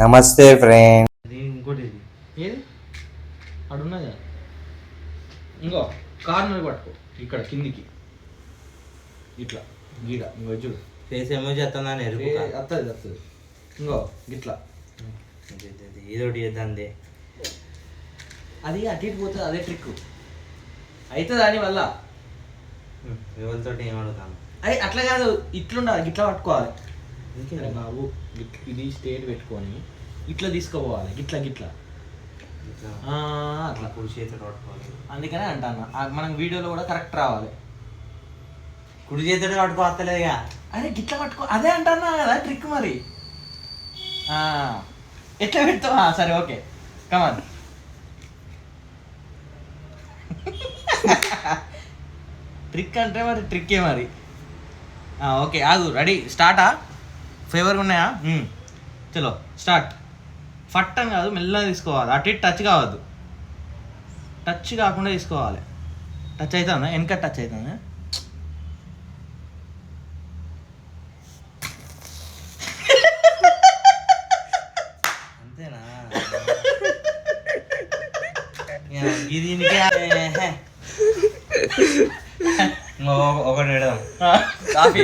నమస్తే ఫ్రెండ్. ఇంకోటి ఏది అడున్నది ఇంకో కార్నర్ పట్టుకో ఇక్కడ కిందికి ఇట్లా గీడ ఇంకో చూడు ఫేస్ ఎమోజీ వస్తుందని వస్తుంది వస్తుంది ఇంకో గిట్లా ఏదోటి చేద్దాంది. అది అటు ఇటు పోతుంది అదే ట్రిక్ అవుతుంది దానివల్ల. ఎవరితో ఏమడుగుతాను అదే అట్లా కాదు ఇట్లుండాలి గిట్లా పట్టుకోవాలి. బాబు ఇది స్టేట్ పెట్టుకొని ఇట్లా తీసుకోపోవాలి గిట్లా గిట్లా అట్లా కుడి చేతితో పట్టుకోవాలి. అందుకనే అంటాను మనం వీడియోలో కూడా కరెక్ట్ రావాలి. కుడి చేతితో పట్టుకోవస్తలేదుగా. అరే గిట్లా పట్టుకో అదే అంటున్నా కదా ట్రిక్ మరి. ఎట్లా పెడతావా సరే ఓకే కమాన్. ట్రిక్ అంటే మరి ట్రిక్కే మరి. ఓకే ఆగు రెడీ స్టార్టా ఫేవర్గా ఉన్నాయా? చలో స్టార్ట్. ఫట్టం కాదు మెల్లగా తీసుకోవాలి. అటు ఇటు టచ్ కావద్దు. టచ్ కాకుండా తీసుకోవాలి. టచ్ అవుతుందా వెనక టచ్ అవుతుందా? అంతేనా? దీనికి ఒకటి పెడదాం కాఫీ